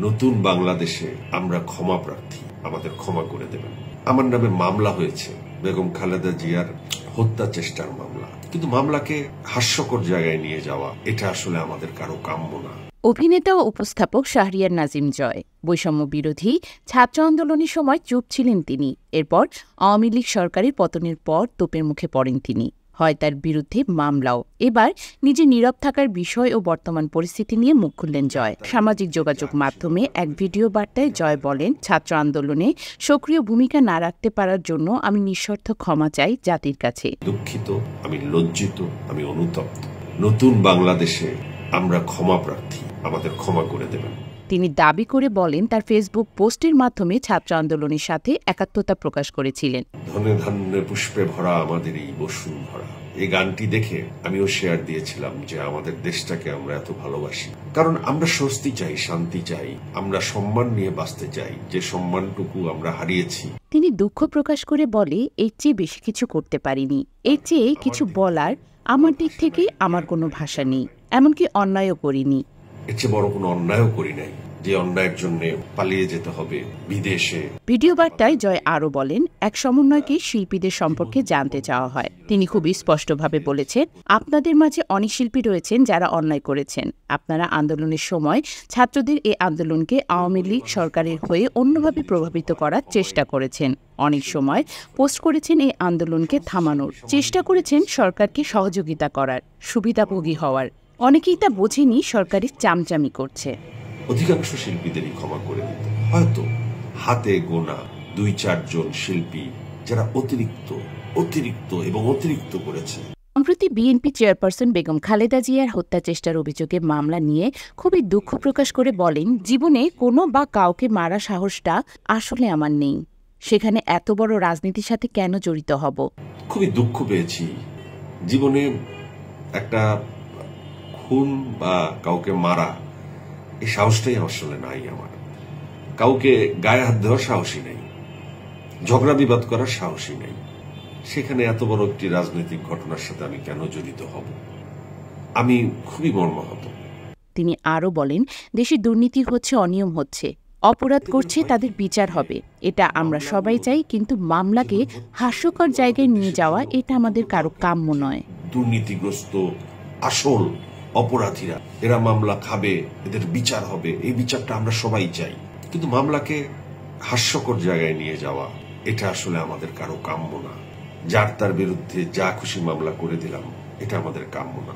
নতুন বাংলাদেশে আমরা ক্ষমা প্রার্থী, আমাদের ক্ষমা করে দেবেন। আমার নামে মামলা হয়েছে, বেগম খালেদা জিয়ার হত্যা চেষ্টার মামলা, কিন্তু মামলাকে হাস্যকর জায়গায় নিয়ে যাওয়া এটা আসলে আমাদের কারো কাম্য না। অভিনেতা ও উপস্থাপক শাহরিয়ার নাজিম জয় বৈষম্য বিরোধী ছাত্র আন্দোলনের সময় চুপ ছিলেন তিনি। এরপর আওয়ামী লীগ সরকারের পতনের পর তোপের মুখে পড়েন তিনি, হয় তার বিরুদ্ধে মামলাও। এবার নিজে নীরব থাকার বিষয় ও বর্তমান পরিস্থিতি নিয়ে মুখ খুললেন জয়। সামাজিক যোগাযোগ মাধ্যমে এক ভিডিও বার্তায় জয় বলেন, ছাত্র আন্দোলনে সক্রিয় ভূমিকা না রাখতে পারার জন্য আমি নিঃশর্ত ক্ষমা চাই জাতির কাছে। দুঃখিত, আমি লজ্জিত, আমি অনুতপ্ত। নতুন বাংলাদেশে আমরা ক্ষমা প্রার্থী, আমাদের ক্ষমা করে দেবেন। তিনি দাবি করে বলেন, তার ফেসবুক পোস্টের মাধ্যমে ছাত্র আন্দোলনের সাথে একাত্মতা প্রকাশ করেছিলেন। ধনে ধান্যে পুষ্পে ভরা আমাদের এই বসুন্ধরা, এই গানটি দেখে আমিও শেয়ার দিয়েছিলাম যে আমাদের দেশটাকে আমরা এত ভালোবাসি, কারণ আমরা স্বস্তি চাই, শান্তি চাই, আমরা সম্মান নিয়ে বাঁচতে চাই, যে সম্মানটুকু আমরা হারিয়েছি। তিনি দুঃখ প্রকাশ করে বলে, এর চেয়ে বেশি কিছু করতে পারিনি, এর চেয়ে কিছু বলার আমার দিক থেকে আমার কোনো ভাষা নেই, এমনকি অন্যায়ও করিনি। এর চেয়ে বড় কোনো অন্যায়ও করি নাই যে অন্যায়ের জন্য পালিয়ে যেতে হবে বিদেশে। ভিডিও বার্তায় জয় আরও বলেন, এক সমন্বয়কে শিল্পীদের সম্পর্কে জানতে চাওয়া হয়। তিনি খুবই স্পষ্টভাবে বলেছেন, আপনাদের মাঝে অনেক শিল্পী রয়েছেন যারা অন্যায় করেছেন। আপনারা আন্দোলনের সময় ছাত্রদের এই আন্দোলনকে আওয়ামী লীগ সরকারের হয়ে অন্যভাবে প্রভাবিত করার চেষ্টা করেছেন। অনেক সময় পোস্ট করেছেন এই আন্দোলনকে থামানোর, চেষ্টা করেছেন সরকারকে সহযোগিতা করার, সুবিধাভোগী হওয়ার। অনেকেই তা বোঝেনি সরকারি চামচামি করছে। অধিকাংশ শিল্পীদেরই ক্ষমা করে দিতে, হয়তো হাতে গোনা 2-4 জন শিল্পী যারা অতিরিক্ত করেছে। সম্প্রতি বিএনপি চেয়ারপারসন বেগম খালেদা জিয়ার হত্যা চেষ্টার অভিযোগে মামলা নিয়ে খুবই দুঃখ প্রকাশ করে বলেন, জীবনে কোনো বা কাউকে মারা সাহসটা আসলে আমার নেই, সেখানে এত বড় রাজনীতির সাথে কেন জড়িত হব। খুবই দুঃখ পেয়েছি, জীবনে একটা খুন বা কাউকে মারা এই সাহসটাই আসলে নাই আমার। কাউকে গায়ে হাত দেওয়ার সাহসী নেই, ঝগড়া বিবাদ করার সাহসী নেই, সেখানে এত বড় একটি রাজনৈতিক ঘটনার সাথে আমি কেন জড়িত হব? আমি খুবই মর্মাহত। তিনি আরও বলেন, দেশে দুর্নীতি হচ্ছে, অনিয়ম হচ্ছে, অপরাধ করছে, তাদের বিচার হবে, এটা আমরা সবাই চাই, কিন্তু মামলাকে হাস্যকর জায়গায় নিয়ে যাওয়া এটা আমাদের কারো কাম্য নয়। দুর্নীতিগ্রস্ত আসল অপরাধীরা, এরা মামলা খাবে, এদের বিচার হবে, এই বিচারটা আমরা সবাই চাই, কিন্তু মামলাকে হাস্যকর জায়গায় নিয়ে যাওয়া এটা আসলে আমাদের কারো কাম্য না। যার তার বিরুদ্ধে যা খুশি মামলা করে দিলাম, এটা আমাদের কাম্য না।